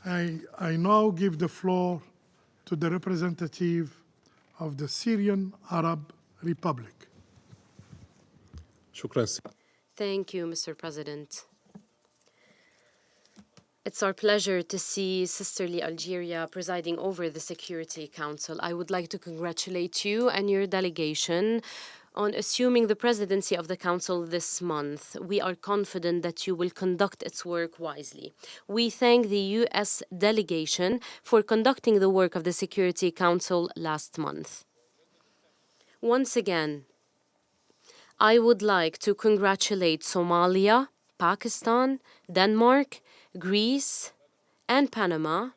I now give the floor to the representative of the Syrian Arab Republic. Thank you, Mr. President. It's our pleasure to see sisterly Algeria presiding over the Security Council. I would like to congratulate you and your delegation on assuming the presidency of the Council this month. We are confident that you will conduct its work wisely. We thank the U.S. delegation for conducting the work of the Security Council last month. Once again, I would like to congratulate Somalia, Pakistan, Denmark, Greece, and Panama,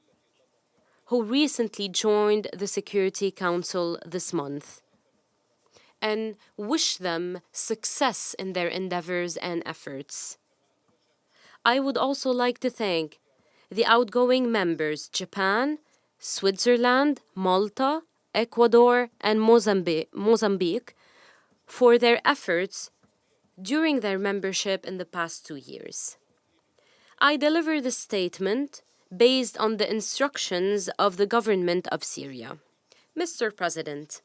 who recently joined the Security Council this month, and wish them success in their endeavors and efforts. I would also like to thank the outgoing members, Japan, Switzerland, Malta, Ecuador, and Mozambique, for their efforts during their membership in the past 2 years. I deliver the statement based on the instructions of the government of Syria. Mr. President,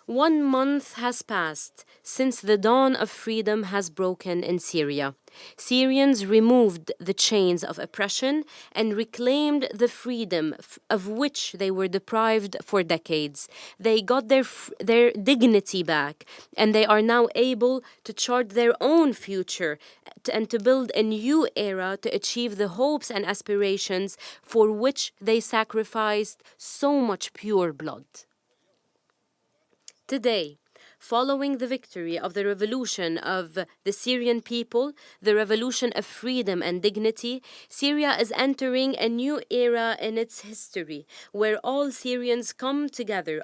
1 month has passed since the dawn of freedom has broken in Syria. Syrians removed the chains of oppression and reclaimed the freedom of which they were deprived for decades. They got their dignity back, and they are now able to chart their own future and to build a new era to achieve the hopes and aspirations for which they sacrificed so much pure blood. Today, following the victory of the revolution of the Syrian people, the revolution of freedom and dignity, Syria is entering a new era in its history, where all Syrians come together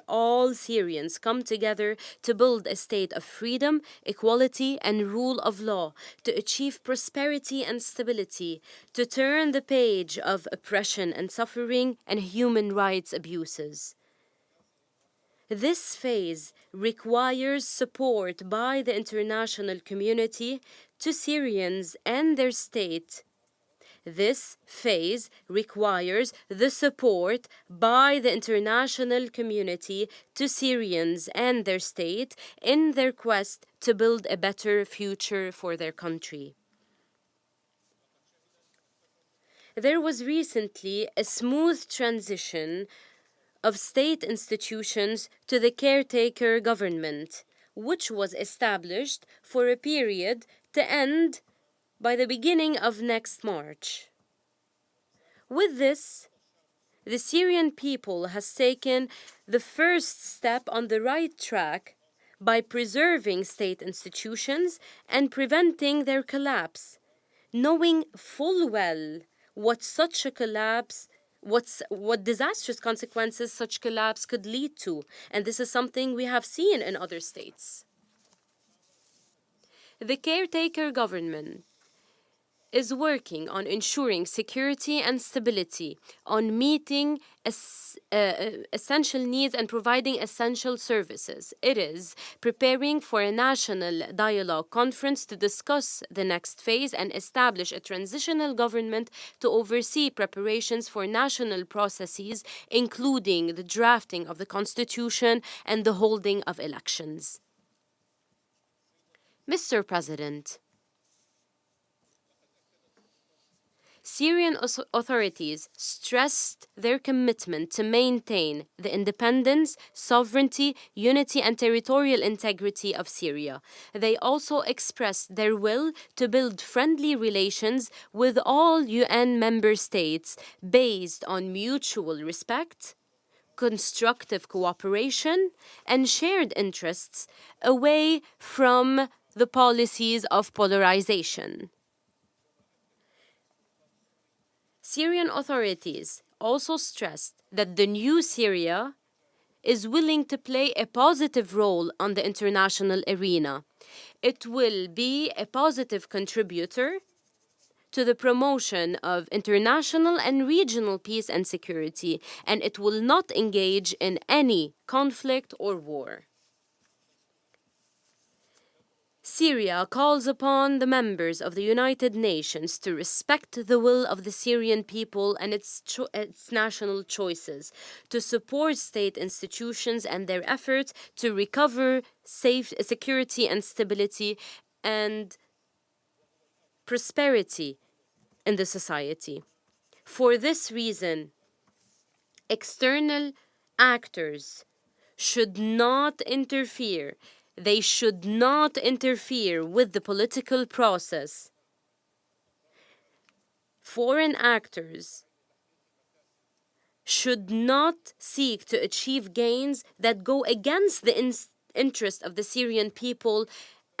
to build a state of freedom, equality, and rule of law, to achieve prosperity and stability, to turn the page of oppression and suffering and human rights abuses. This phase requires support by the international community to Syrians and their state. This phase requires the support by the international community to Syrians and their state in their quest to build a better future for their country. There was recently a smooth transition of state institutions to the caretaker government, which was established for a period to end by the beginning of next March. With this, the Syrian people has taken the first step on the right track by preserving state institutions and preventing their collapse, knowing full well what disastrous consequences such collapse could lead to, and this is something we have seen in other states. The caretaker government is working on ensuring security and stability, on meeting essential needs and providing essential services. It is preparing for a national dialogue conference to discuss the next phase and establish a transitional government to oversee preparations for national processes, including the drafting of the constitution and the holding of elections. Mr. President, Syrian authorities stressed their commitment to maintain the independence, sovereignty, unity, and territorial integrity of Syria. They also expressed their will to build friendly relations with all UN member states based on mutual respect, constructive cooperation, and shared interests away from the policies of polarization. Syrian authorities also stressed that the new Syria is willing to play a positive role on the international arena. It will be a positive contributor to the promotion of international and regional peace and security, and it will not engage in any conflict or war. Syria calls upon the members of the United Nations to respect the will of the Syrian people and its national choices, to support state institutions and their efforts to recover security and stability and prosperity in the society. For this reason, external actors should not interfere. They should not interfere with the political process. Foreign actors should not seek to achieve gains that go against the interest of the Syrian people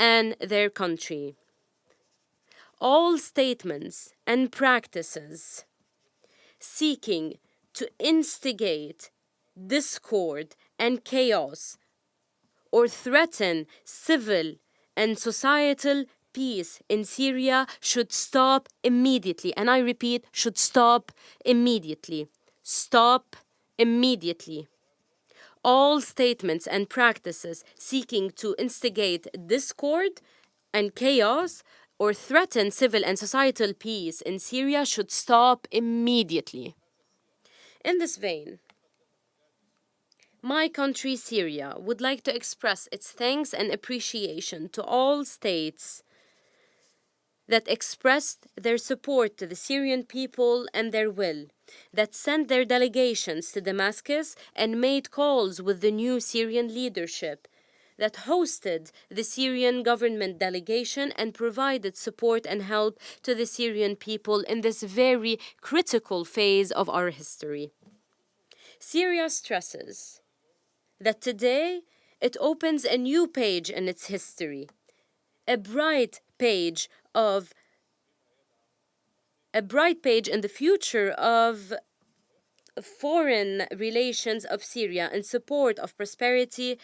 and their country. All statements and practices seeking to instigate discord and chaos or threaten civil and societal peace in Syria should stop immediately. And I repeat, should stop immediately. Stop immediately. All statements and practices seeking to instigate discord and chaos or threaten civil and societal peace in Syria should stop immediately. In this vein, my country, Syria, would like to express its thanks and appreciation to all states that expressed their support to the Syrian people and their will, that sent their delegations to Damascus and made calls with the new Syrian leadership, that hosted the Syrian government delegation and provided support and help to the Syrian people in this very critical phase of our history. Syria stresses that today it opens a new page in its history, a bright page in the future of foreign relations of Syria in support of prosperity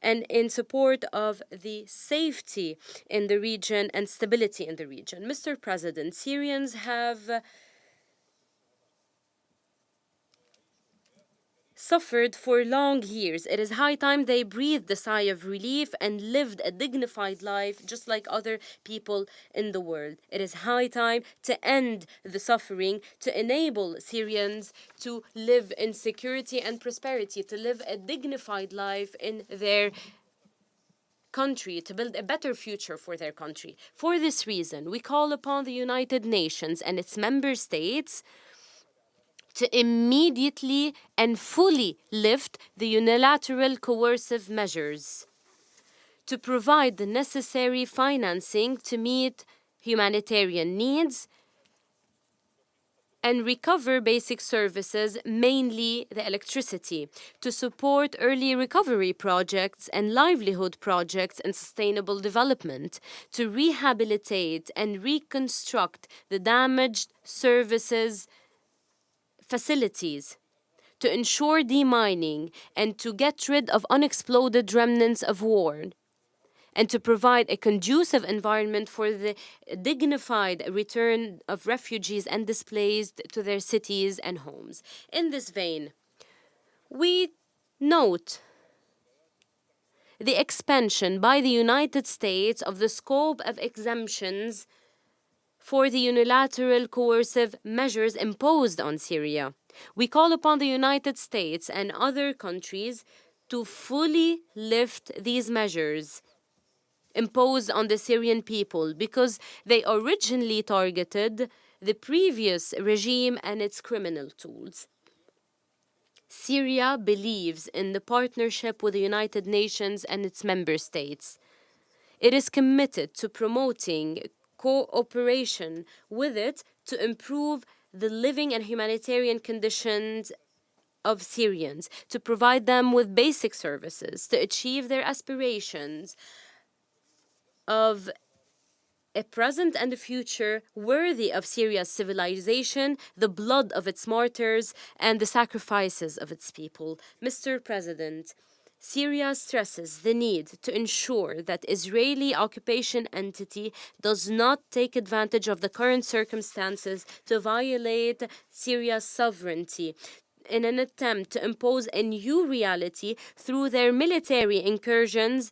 and in support of the safety in the region and stability in the region. Mr. President, Syrians have suffered for long years. It is high time they breathed a sigh of relief and lived a dignified life just like other people in the world. It is high time to end the suffering, to enable Syrians to live in security and prosperity, to live a dignified life in their country, to build a better future for their country. For this reason, we call upon the United Nations and its member states to immediately and fully lift the unilateral coercive measures, to provide the necessary financing to meet humanitarian needs and recover basic services, mainly the electricity, to support early recovery projects and livelihood projects and sustainable development, to rehabilitate and reconstruct the damaged services facilities, to ensure demining and to get rid of unexploded remnants of war, and to provide a conducive environment for the dignified return of refugees and displaced to their cities and homes. In this vein, we note the expansion by the United States of the scope of exemptions for the unilateral coercive measures imposed on Syria. We call upon the United States and other countries to fully lift these measures imposed on the Syrian people because they originally targeted the previous regime and its criminal tools. Syria believes in the partnership with the United Nations and its member states. It is committed to promoting cooperation with it to improve the living and humanitarian conditions of Syrians, to provide them with basic services, to achieve their aspirations of a present and a future worthy of Syria's civilization, the blood of its martyrs, and the sacrifices of its people. Mr. President, Syria stresses the need to ensure that Israeli occupation entity does not take advantage of the current circumstances to violate Syria's sovereignty in an attempt to impose a new reality through their military incursions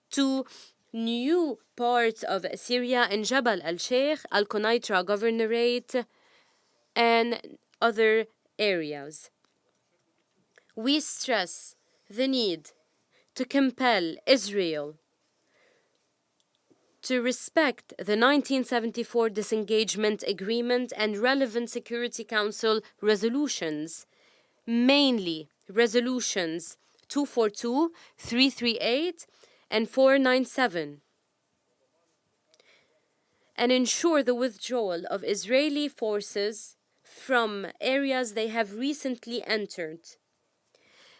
to new parts of Syria in Jabal al-Sheikh, Al-Qunaitra Governorate, and other areas. We stress the need to compel Israel to respect the 1974 disengagement agreement and relevant Security Council resolutions, mainly resolutions 242, 338, and 497, and ensure the withdrawal of Israeli forces from areas they have recently entered.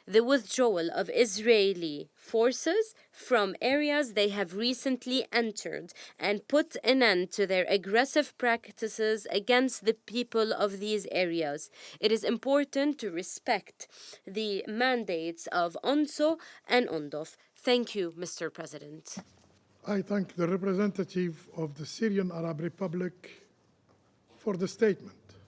The withdrawal of Israeli forces from areas they have recently entered and put an end to their aggressive practices against the people of these areas. It is important to respect the mandates of UNSO and UNDOF. Thank you, Mr. President. I thank the representative of the Syrian Arab Republic for the statement.